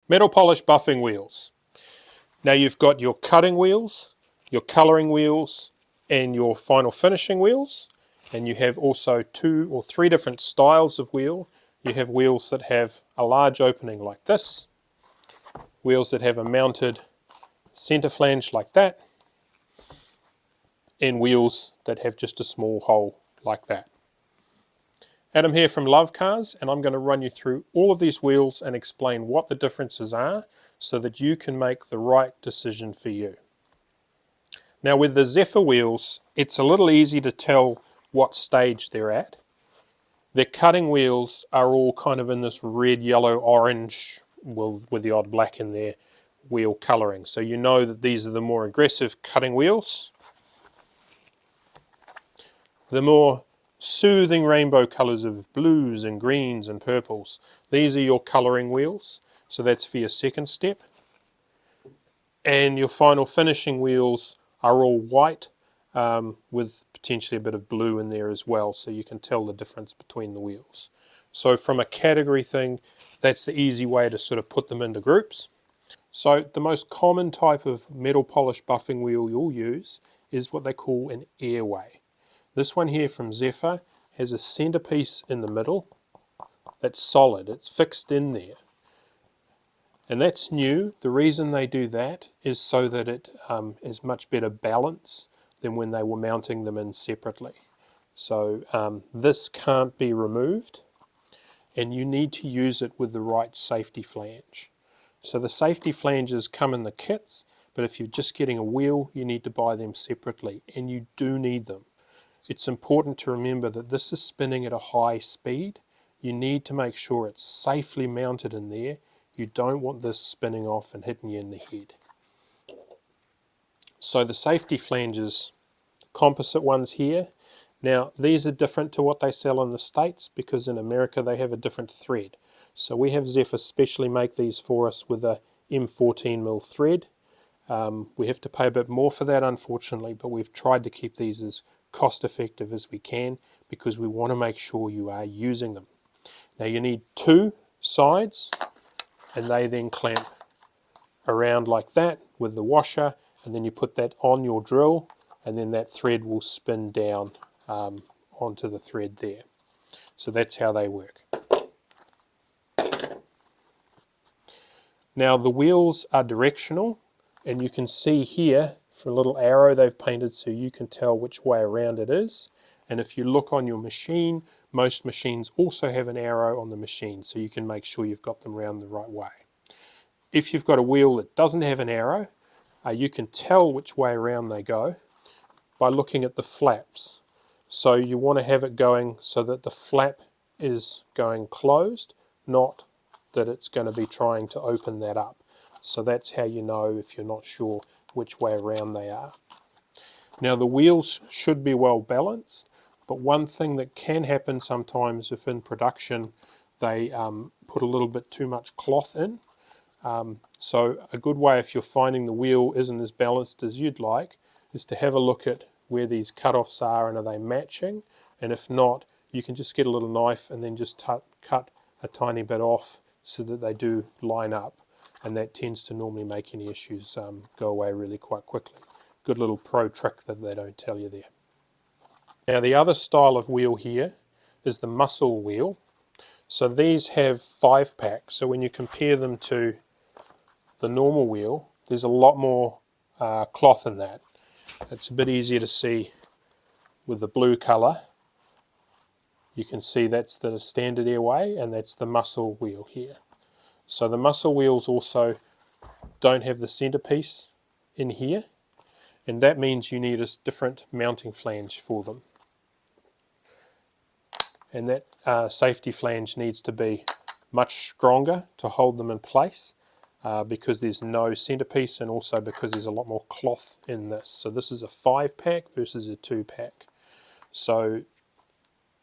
Metal polish buffing wheels. Now you've got your cutting wheels, your colouring wheels, and your final finishing wheels. And you have also 2 or 3 different styles of wheel. You have wheels that have a large opening like this, wheels that have a mounted centre flange like that, and wheels that have just a small hole like that. Adam here from Lovecars, and I'm going to run you through all of these wheels and explain what the differences are so that you can make the right decision for you. Now with the Zephyr wheels, it's a little easy to tell what stage they're at. Their cutting wheels are all kind of in this red, yellow, orange, with the odd black in their wheel colouring. So you know that these are the more aggressive cutting wheels. The more soothing rainbow colours of blues and greens and purples, these are your colouring wheels. So that's for your second step. And your final finishing wheels are all white, with potentially a bit of blue in there as well, so you can tell the difference between the wheels. So from a category thing, that's the easy way to sort of put them into groups. So the most common type of metal polish buffing wheel you'll use is what they call an airway. This one here from Zephyr has a centerpiece in the middle that's solid, it's fixed in there. And that's new. The reason they do that is so that it is much better balance than when they were mounting them in separately. So this can't be removed, and you need to use it with the right safety flange. So the safety flanges come in the kits, but if you're just getting a wheel, you need to buy them separately, and you do need them. It's important to remember that this is spinning at a high speed. You need to make sure it's safely mounted in there. You don't want this spinning off and hitting you in the head. So the safety flanges, composite ones here. Now these are different to what they sell in the States because in America they have a different thread. So we have Zephyr specially make these for us with a M14mm thread. We have to pay a bit more for that unfortunately, but we've tried to keep these as cost effective as we can because we want to make sure you are using them. Now you need 2 sides, and they then clamp around like that with the washer, and then you put that on your drill, and then that thread will spin down onto the thread there. So that's how they work. Now the wheels are directional, and you can see here for a little arrow they've painted so you can tell which way around it is. And if you look on your machine, most machines also have an arrow on the machine, so you can make sure you've got them round the right way. If you've got a wheel that doesn't have an arrow, you can tell which way around they go by looking at the flaps. So you want to have it going so that the flap is going closed, not that it's going to be trying to open that up. So that's how you know if you're not sure which way around they are. Now the wheels should be well balanced, but one thing that can happen sometimes if in production they put a little bit too much cloth in. So a good way if you're finding the wheel isn't as balanced as you'd like is to have a look at where these cut-offs are and are they matching, and if not you can just get a little knife and then just cut a tiny bit off so that they do line up, and that tends to normally make any issues go away really quite quickly. Good little pro trick that they don't tell you there. Now the other style of wheel here is the muscle wheel. So these have 5-pack, so when you compare them to the normal wheel, there's a lot more cloth in that. It's a bit easier to see with the blue colour. You can see that's the standard airway and that's the muscle wheel here. So the muscle wheels also don't have the centerpiece in here, and that means you need a different mounting flange for them. And that safety flange needs to be much stronger to hold them in place because there's no centerpiece, and also because there's a lot more cloth in this. So this is a 5-pack versus a 2-pack. So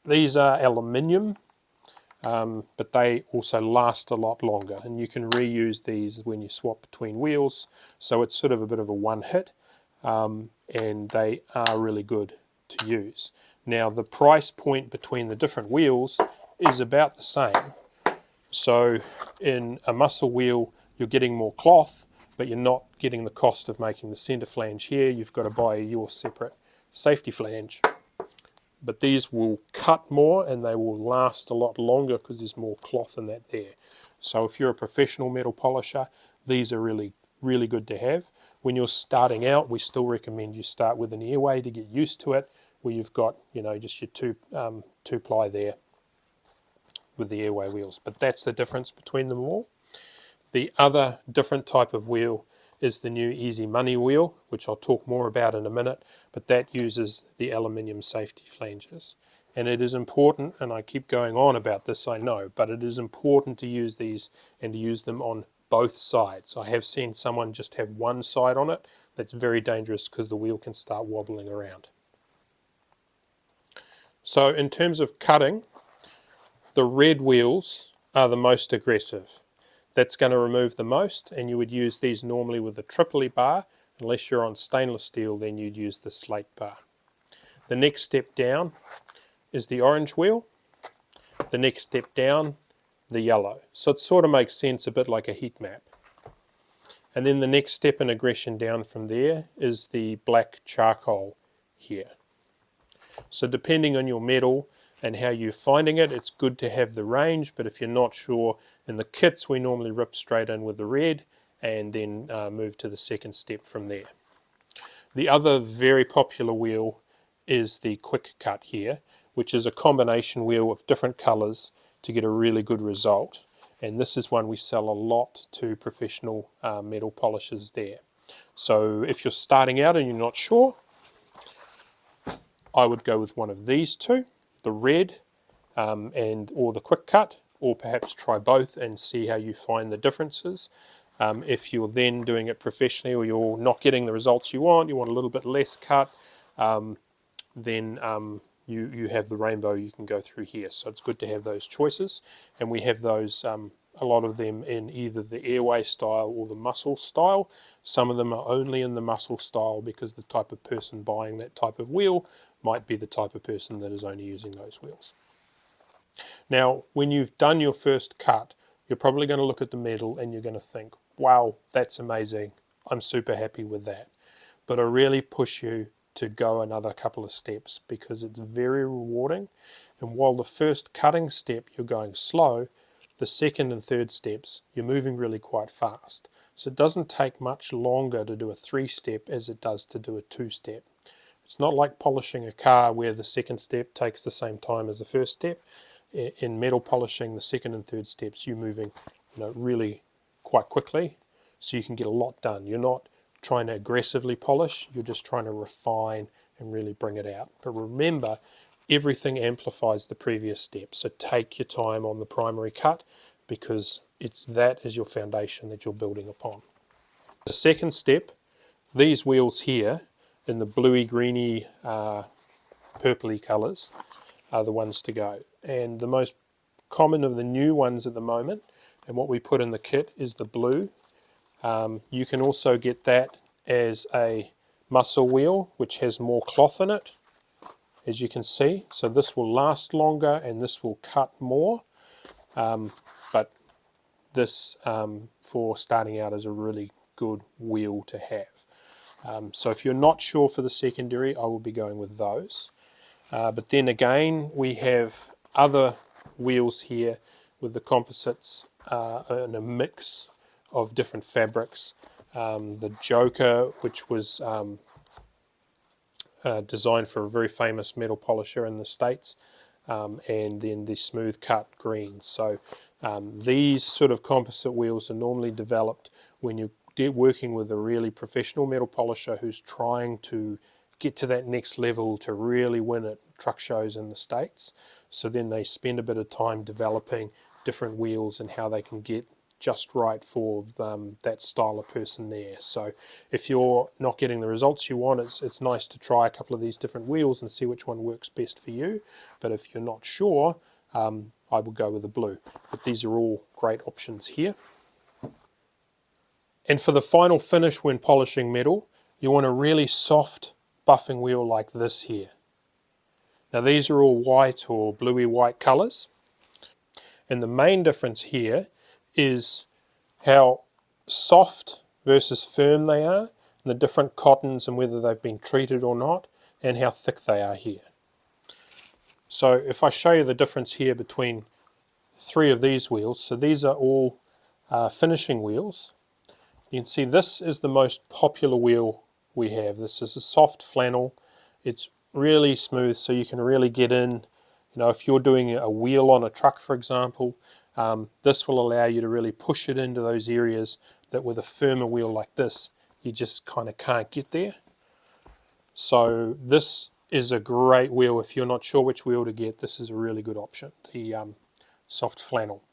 these are aluminium, but they also last a lot longer, and you can reuse these when you swap between wheels. So it's sort of a bit of a one-hit, and they are really good to use. Now the price point between the different wheels is about the same. So in a muscle wheel you're getting more cloth, but you're not getting the cost of making the center flange here. You've got to buy your separate safety flange. But these will cut more and they will last a lot longer because there's more cloth in that there. So if you're a professional metal polisher, these are really, really good to have. When you're starting out, we still recommend you start with an airway to get used to it, where you've got, you know, just your two ply there with the airway wheels. But that's the difference between them all. The other different type of wheel is the new Easy Money wheel, which I'll talk more about in a minute, but that uses the aluminium safety flanges. And it is important, and I keep going on about this, I know, but it is important to use these and to use them on both sides. I have seen someone just have one side on it. That's very dangerous because the wheel can start wobbling around. So in terms of cutting, the red wheels are the most aggressive. That's going to remove the most, and you would use these normally with a triply bar. Unless you're on stainless steel, then you'd use the slate bar. The next step down is the orange wheel. The next step down, the yellow. So it sort of makes sense, a bit like a heat map. And then the next step in aggression down from there is the black charcoal here. So depending on your metal and how you're finding it, it's good to have the range, but if you're not sure, in the kits we normally rip straight in with the red and then move to the second step from there. The other very popular wheel is the quick cut here, which is a combination wheel of different colours to get a really good result. And this is one we sell a lot to professional metal polishers there. So if you're starting out and you're not sure, I would go with one of these two, the red or the quick cut, or perhaps try both and see how you find the differences. If you're then doing it professionally or you're not getting the results you want a little bit less cut, then you have the rainbow you can go through here. So it's good to have those choices, and we have those, a lot of them in either the airway style or the muscle style. Some of them are only in the muscle style because the type of person buying that type of wheel might be the type of person that is only using those wheels. Now, when you've done your first cut, you're probably going to look at the metal and you're going to think, wow, that's amazing. I'm super happy with that. But I really push you to go another couple of steps because it's very rewarding. And while the first cutting step you're going slow, the second and third steps you're moving really quite fast. So it doesn't take much longer to do a 3-step as it does to do a 2-step. It's not like polishing a car where the second step takes the same time as the first step. In metal polishing, the second and third steps you're moving, really quite quickly, so you can get a lot done. You're not trying to aggressively polish, you're just trying to refine and really bring it out. But remember, everything amplifies the previous step, so take your time on the primary cut because that is your foundation that you're building upon. The second step, these wheels here in the bluey, greeny, purpley colours are the ones to go. And the most common of the new ones at the moment, and what we put in the kit, is the blue. You can also get that as a muscle wheel, which has more cloth in it, as you can see. So this will last longer and this will cut more. But this, for starting out, is a really good wheel to have. So if you're not sure for the secondary, I will be going with those. But then again, we have other wheels here with the composites in a mix of different fabrics. The Joker, which was designed for a very famous metal polisher in the States, and then the smooth cut greens. So these sort of composite wheels are normally developed when you're working with a really professional metal polisher who's trying to get to that next level to really win at truck shows in the States. So then they spend a bit of time developing different wheels and how they can get just right for that style of person there. So if you're not getting the results you want, it's nice to try a couple of these different wheels and see which one works best for you. But if you're not sure, I will go with the blue. But these are all great options here. And for the final finish when polishing metal, you want a really soft buffing wheel like this here. Now these are all white or bluey white colours, and the main difference here is how soft versus firm they are, and the different cottons and whether they've been treated or not, and how thick they are here. So if I show you the difference here between 3 of these wheels, so these are all finishing wheels. You can see this is the most popular wheel we have. This is a soft flannel. It's really smooth, so you can really get in. You know, if you're doing a wheel on a truck, for example, this will allow you to really push it into those areas that with a firmer wheel like this, you just kind of can't get there. So this is a great wheel. If you're not sure which wheel to get, this is a really good option, the soft flannel.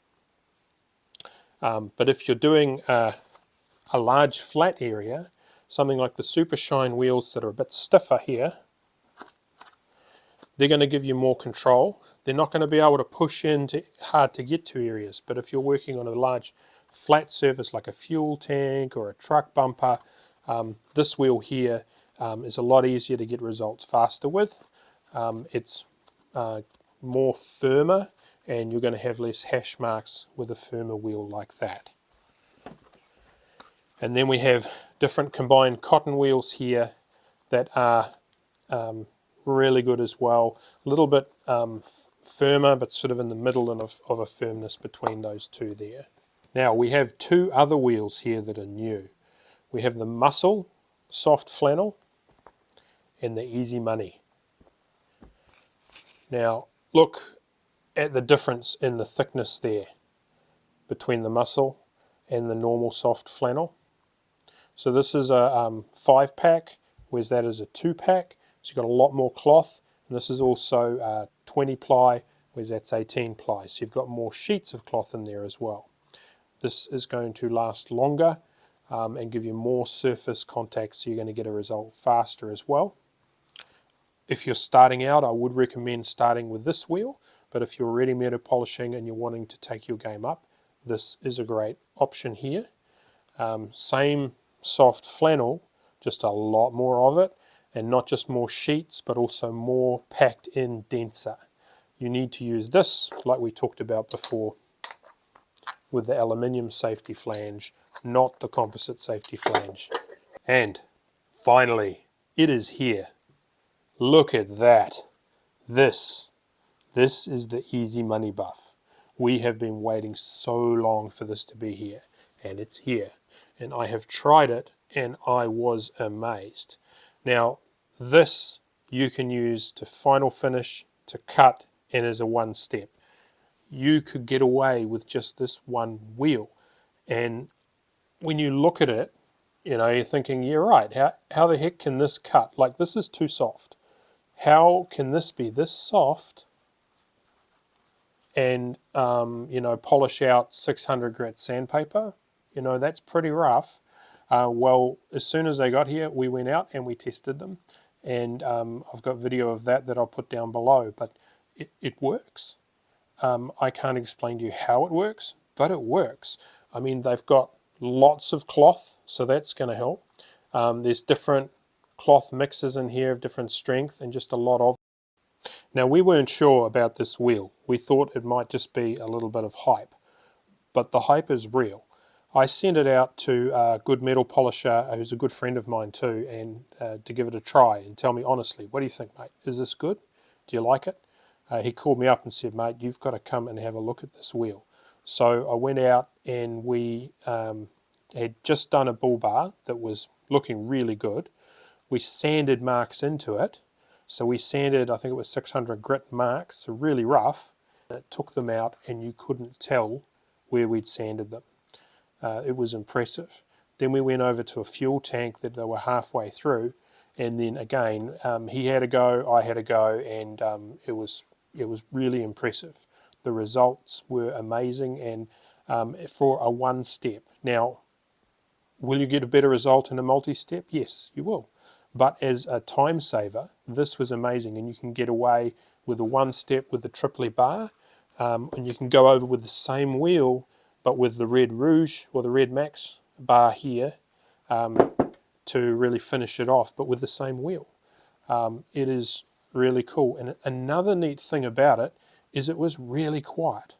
But if you're doing a large flat area, something like the Super Shine wheels that are a bit stiffer here, they're going to give you more control. They're not going to be able to push into hard to get to areas, but if you're working on a large flat surface like a fuel tank or a truck bumper, this wheel here is a lot easier to get results faster with. It's more firmer, and you're going to have less hash marks with a firmer wheel like that. And then we have different combined cotton wheels here that are really good as well. A little bit firmer, but sort of in the middle of a firmness between those two there. Now we have 2 other wheels here that are new. We have the Muscle soft flannel and the Easy Money. Now look at the difference in the thickness there between the Muscle and the normal soft flannel. So this is a 5-pack, whereas that is a 2-pack. So you've got a lot more cloth, and this is also 20 ply, whereas that's 18 ply. So you've got more sheets of cloth in there as well. This is going to last longer and give you more surface contact, so you're going to get a result faster as well. If you're starting out, I would recommend starting with this wheel, but if you're already metal polishing and you're wanting to take your game up, this is a great option here. Same soft flannel, just a lot more of it, and not just more sheets, but also more packed in, denser. You need to use this, like we talked about before, with the aluminium safety flange, not the composite safety flange. And finally, it is here. Look at that. This is the Easy Money buff. We have been waiting so long for this to be here, and it's here. And I have tried it, and I was amazed. Now, this you can use to final finish, to cut, and as a 1-step. You could get away with just this one wheel. And when you look at it, you know, you're thinking, yeah, right, how the heck can this cut? Like, this is too soft. How can this be this soft and, you know, polish out 600 grit sandpaper? You know, that's pretty rough. Well, as soon as they got here, we went out and we tested them. And I've got video of that I'll put down below, but it works. I can't explain to you how it works, but it works. I mean, they've got lots of cloth, so that's going to help. There's different cloth mixes in here of different strength and just a lot of. Now, we weren't sure about this wheel. We thought it might just be a little bit of hype, but the hype is real. I sent it out to a good metal polisher who's a good friend of mine too, and to give it a try and tell me honestly, what do you think, mate? Is this good? Do you like it? He called me up and said, mate, you've got to come and have a look at this wheel. So I went out and we had just done a bull bar that was looking really good. We sanded marks into it. So we sanded, I think it was 600 grit marks, so really rough. And it took them out and you couldn't tell where we'd sanded them. It was impressive. Then we went over to a fuel tank that they were halfway through, and then again he had a go, I had a go, and it was really impressive. The results were amazing, and for a 1-step. Now, will you get a better result in a multi-step? Yes, you will. But as a time saver, this was amazing, and you can get away with a 1-step with the triply bar, and you can go over with the same wheel, but with the Red Rouge or the Red Max bar here to really finish it off, but with the same wheel. It is really cool. And another neat thing about it is it was really quiet,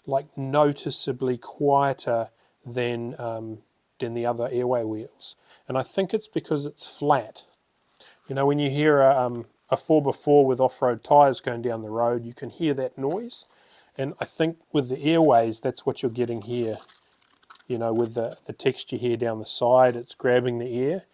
like noticeably quieter than than the other airway wheels. And I think it's because it's flat. You know, when you hear a 4x4 with off-road tyres going down the road, you can hear that noise. And I think with the airways, that's what you're getting here. You know, with the texture here down the side, it's grabbing the air,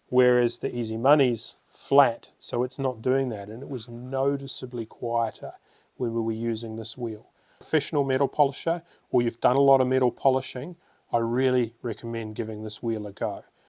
whereas the Easy Money's flat, so it's not doing that. And it was noticeably quieter when we were using this wheel. Professional metal polisher, or you've done a lot of metal polishing, I really recommend giving this wheel a go.